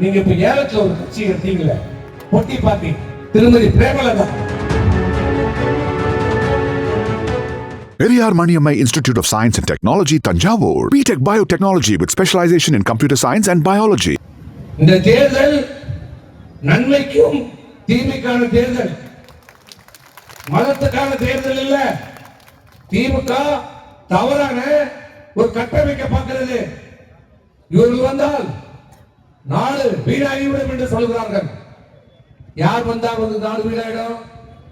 நீங்க இப்ப ஏலத்துல ஒரு கட்சி எடுத்தீங்களே பொட்டி பார்ட்டி திருமதி Premalatha. Periyar Maniammai Institute of Science and Technology, Tanjavur. BTech Biotechnology with specialization in computer science and biology. இந்த தேர்தல் நன்மைக்கும் தீமைக்கான தேர்தல், மதத்துக்கான தேர்தல் இல்ல. திமுக தவறான ஒரு கட்டமைக்க பார்க்கிறது. இவர்கள் வந்தால் நாடு வீணாகிவிடும் என்று சொல்கிறார்கள். யார் வந்தால் வந்து நாடு வீணாயிடும்?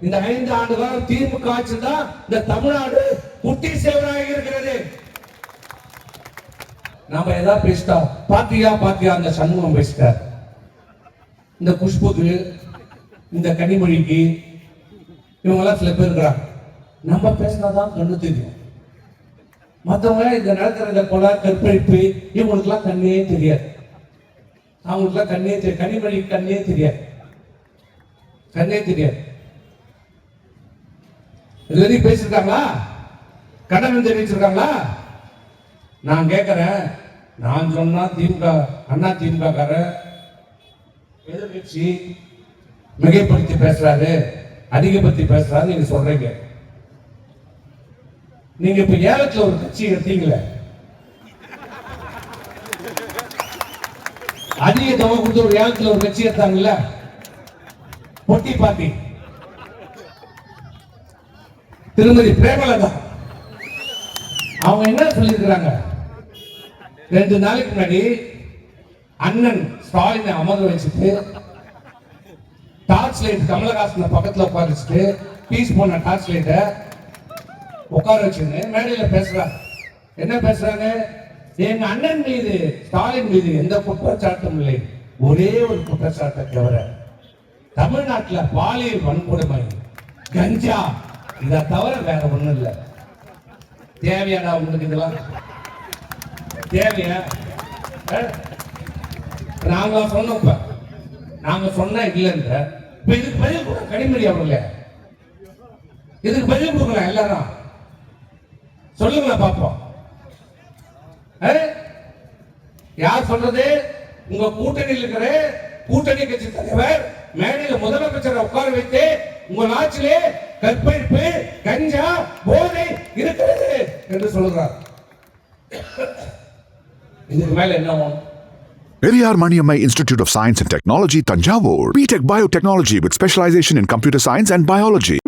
இந்த 5 ஆண்டுகள் திமுக ஆட்சி தான் இந்த தமிழ்நாடு குட்டி சேவராக இருக்கிறது. நாம ஏதாவது பேசிட்டோம், பாத்தியா அந்த சண்முகம் பேசிட்டார், இந்த குஷ்புக்கு, இந்த கனிமொழிக்கு, இவங்க எல்லாம் சில பேர் இருக்கிறாங்க. நம்ம பேசினாதான் கண்ணு தெரியும். மற்றவங்க இந்த நடக்கிற இந்த கொலை கற்பழிப்பு இவங்களுக்கு எல்லாம் கண்ணே தெரியாது. அவங்களுக்குலாம் கண்ணே தெரியாது. கனிமொழி கண்ணே தெரியாது. இதுவரையும் பேசிருக்காங்களா? கண்டனம் தெரிவிச்சிருக்காங்களா? நான் கேட்கிறேன். நான் சொன்னா திமுக அண்ணா திமுக காரர் எதிர்கட்சி மிகைப்படுத்தி பேசுறாரு, அதிகப்படுத்தி பேசுறாரு நீங்க சொல்றீங்க. நீங்க இப்ப ஏலத்துல ஒரு கட்சி எடுத்தீங்களே, அதிக தொகை கொடுத்து ஒரு ஏலத்துல ஒரு கட்சி எடுத்தாங்கல்ல பொட்டி பார்ட்டி திருமதி பிரேமலதா. அவங்க என்ன சொல்லியிருக்கிறாங்க? 2 நாளைக்கு முன்னாடி அண்ணன் ஸ்டாலினை அமர்ந்து வச்சுட்டு டார்ச் லைட் கமலஹாசன் பக்கத்துல உட்கார வச்சுட்டு பீஸ் போன டார்ச் லைட்டை உட்கார வச்சுன்னு மேடையில பேசுறாங்க. என்ன பேசுறாங்க? எங்க அண்ணன் மீது ஸ்டாலின் மீது எந்த குற்றச்சாட்டும் இல்லை, ஒரே ஒரு குற்றச்சாட்டை தவிர தமிழ்நாட்டில் பாலியல் வன்கொடுமை, கஞ்சா, இதை தவிர வேற ஒண்ணும் இல்லை. தேவையாடா உங்களுக்கு? இதெல்லாம் தேவையா? நாங்க சொன்னோம். இப்ப நாங்க சொன்னா இல்லைன்ற இப்ப இதுக்கு பதில் கூட கனிமொழி அவர்களே, இதுக்கு பதில் கொடுக்கலாம். எல்லாரும் சொல்லுங்களா பாப்போம். யார் சொல்றது? உங்க கூட்டணியில் இருக்கிற கூட்டணி கட்சி தலைவர் மேடையில் முதலமைச்சரை உட்கார வைத்து உங்கள் ஆட்சியிலே கற்பழிப்பு, கஞ்சா, போதை இருக்கிறது என்று சொல்கிறார். இதுக்கு மேல என்ன? Periyar Maniammai Institute of Science and Technology, Tanjavur. BTech Biotechnology with specialization in computer science and biology.